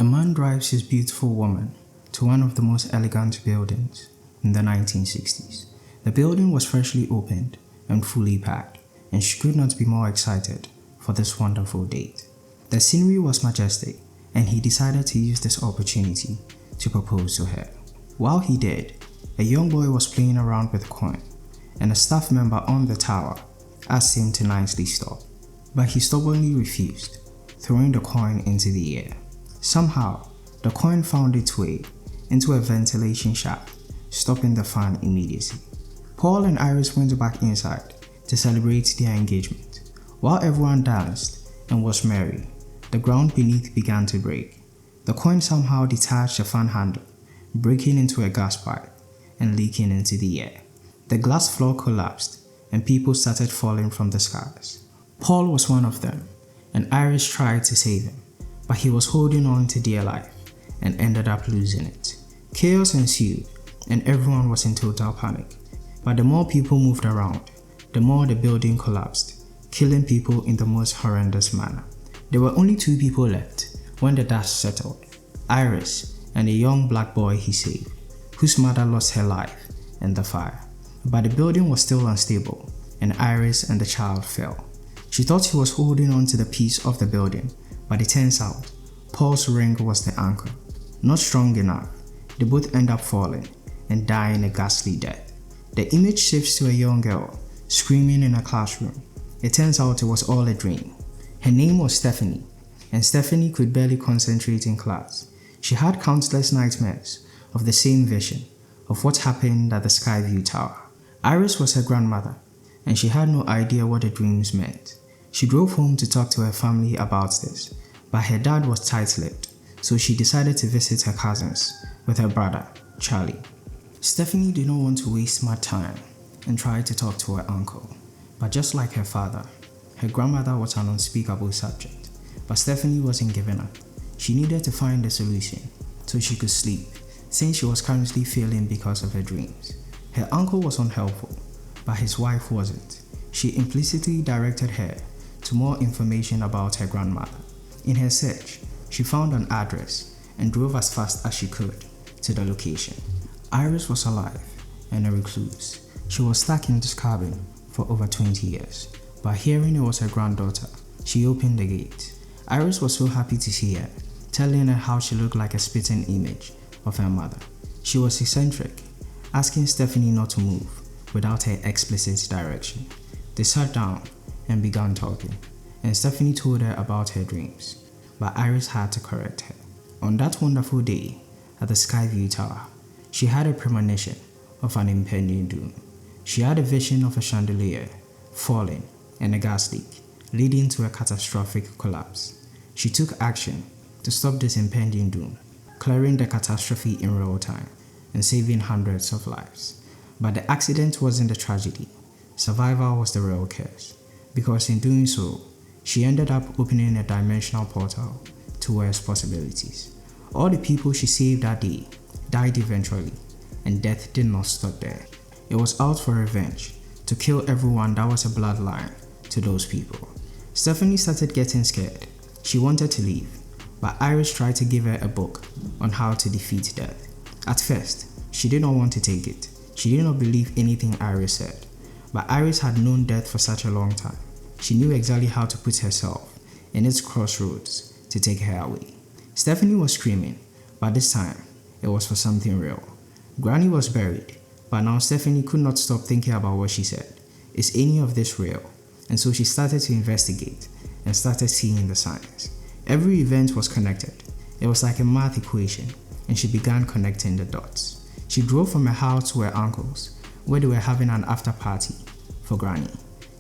man drives his beautiful woman to one of the most elegant buildings in the 1960s. The building was freshly opened and fully packed, and she could not be more excited for this wonderful date. The scenery was majestic, and he decided to use this opportunity to propose to her. While he did, a young boy was playing around with a coin, and a staff member on the tower asked him to nicely stop, but he stubbornly refused, throwing the coin into the air. Somehow, the coin found its way into a ventilation shaft, stopping the fan immediately. Paul and Iris went back inside to celebrate their engagement. While everyone danced and was merry, the ground beneath began to break. The coin somehow detached the fan handle, breaking into a gas pipe and leaking into the air. The glass floor collapsed and people started falling from the skies. Paul was one of them, and Iris tried to save him, but he was holding on to dear life and ended up losing it. Chaos ensued and everyone was in total panic, but the more people moved around, the more the building collapsed, killing people in the most horrendous manner. There were only 2 people left when the dust settled: Iris and a young black boy he saved, whose mother lost her life in the fire. But the building was still unstable, and Iris and the child fell. She thought he was holding on to the piece of the building, but it turns out Paul's ring was the anchor. Not strong enough, they both end up falling and dying a ghastly death. The image shifts to a young girl screaming in a classroom. It turns out it was all a dream. Her name was Stefani, and Stefani could barely concentrate in class. She had countless nightmares of the same vision of what happened at the Skyview Tower. Iris was her grandmother, and she had no idea what the dreams meant. She drove home to talk to her family about this, but her dad was tight-lipped, so she decided to visit her cousins with her brother, Charlie. Stefani did not want to waste much time and tried to talk to her uncle, but just like her father, her grandmother was an unspeakable subject. But Stefani wasn't giving up. She needed to find a solution so she could sleep, since she was currently failing because of her dreams. Her uncle was unhelpful, but his wife wasn't. She implicitly directed her to more information about her grandmother. In her search, she found an address and drove as fast as she could to the location. Iris was alive and a recluse. She was stuck in this cabin for over 20 years, but hearing it was her granddaughter, she opened the gate. Iris was so happy to see her, telling her how she looked like a spitting image of her mother. She was eccentric, asking Stefani not to move without her explicit direction. They sat down and began talking, and Stefani told her about her dreams, but Iris had to correct her. On that wonderful day at the Skyview Tower, she had a premonition of an impending doom. She had a vision of a chandelier falling and a gas leak, leading to a catastrophic collapse. She took action to stop this impending doom, clearing the catastrophe in real time and saving hundreds of lives. But the accident wasn't a tragedy. Survival was the real curse, because in doing so, she ended up opening a dimensional portal to worse possibilities. All the people she saved that day died eventually, and death did not stop there. It was out for revenge, to kill everyone that was a bloodline to those people. Stefani started getting scared. She wanted to leave, but Iris tried to give her a book on how to defeat death. At first, she did not want to take it. She did not believe anything Iris said, but Iris had known death for such a long time. She knew exactly how to put herself in its crossroads to take her away. Stefani was screaming, but this time, it was for something real. Granny was buried, but now Stefani could not stop thinking about what she said. Is any of this real? And so she started to investigate and started seeing the signs. Every event was connected. It was like a math equation, and she began connecting the dots. She drove from her house to her uncle's, where they were having an after party for Granny.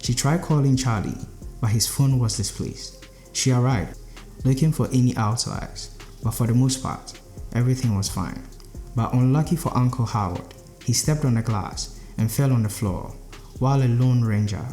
She tried calling Charlie, but his phone was displaced. She arrived, looking for any outliers, but for the most part, everything was fine. But unlucky for Uncle Howard, he stepped on the glass and fell on the floor, while a lone ranger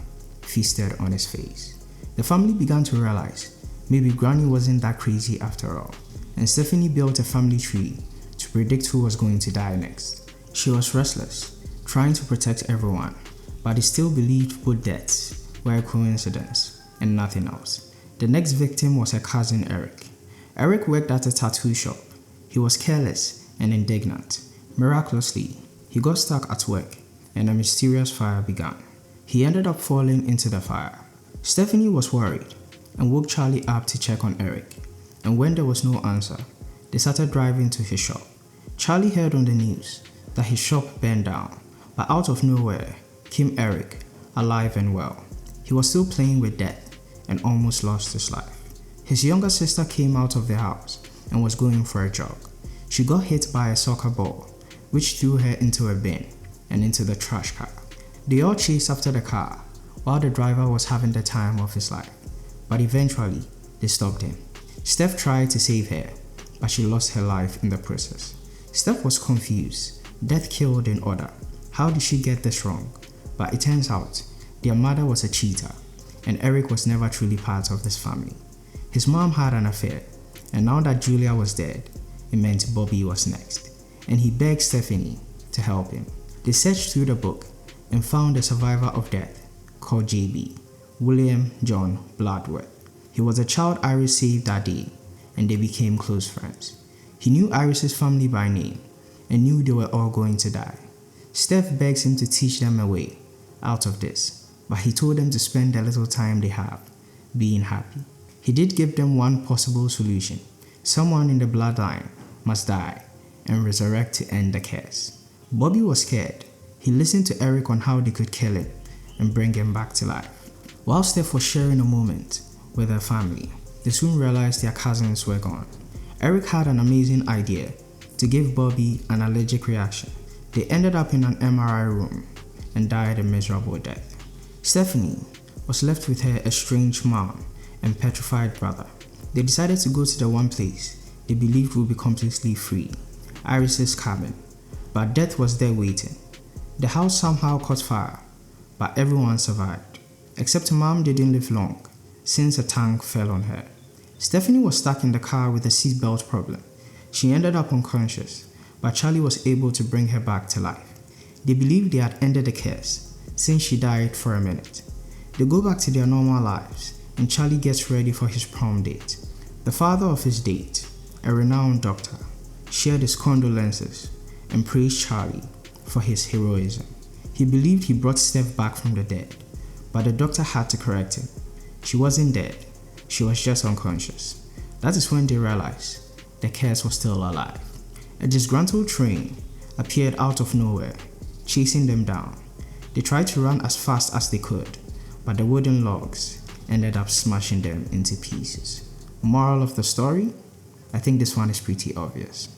feasted on his face. The family began to realize maybe Granny wasn't that crazy after all, and Stefani built a family tree to predict who was going to die next. She was restless, trying to protect everyone, but he still believed both deaths were a coincidence and nothing else. The next victim was her cousin Erik. Erik worked at a tattoo shop. He was careless and indignant. Miraculously, he got stuck at work and a mysterious fire began. He ended up falling into the fire. Stefani was worried and woke Charlie up to check on Erik, and when there was no answer, they started driving to his shop. Charlie heard on the news that his shop burned down, but out of nowhere came Erik, alive and well. He was still playing with death and almost lost his life. His younger sister came out of the house and was going for a jog. She got hit by a soccer ball, which threw her into a bin and into the trash car. They all chased after the car while the driver was having the time of his life, but eventually they stopped him. Steph tried to save her, but she lost her life in the process. Steph was confused. Death killed in order. How did she get this wrong? But it turns out their mother was a cheater, and Erik was never truly part of this family. His mom had an affair, and now that Julia was dead, it meant Bobby was next, and he begged Stefani to help him. They searched through the book and found a survivor of death called JB, William John Bludworth. He was a child Iris saved that day, and they became close friends. He knew Iris's family by name and knew they were all going to die. Steph begs him to teach them a way out of this, but he told them to spend the little time they have being happy. He did give them one possible solution. Someone in the bloodline must die and resurrect to end the curse. Bobby was scared. He listened to Erik on how they could kill him and bring him back to life. While Steph was sharing a moment with her family, they soon realized their cousins were gone. Erik had an amazing idea to give Bobby an allergic reaction. They ended up in an MRI room and died a miserable death. Stefani was left with her estranged mom and petrified brother. They decided to go to the one place they believed would be completely free, Iris's cabin. But death was there waiting. The house somehow caught fire, but everyone survived. Except Mom didn't live long, since a tank fell on her. Stefani was stuck in the car with a seatbelt problem. She ended up unconscious, but Charlie was able to bring her back to life. They believed they had ended the curse, since she died for a minute. They go back to their normal lives, and Charlie gets ready for his prom date. The father of his date, a renowned doctor, shared his condolences and praised Charlie for his heroism. He believed he brought Steph back from the dead, but the doctor had to correct him. She wasn't dead, she was just unconscious. That is when they realized the curse was still alive. A disgruntled train appeared out of nowhere, chasing them down. They tried to run as fast as they could, but the wooden logs ended up smashing them into pieces. Moral of the story? I think this one is pretty obvious.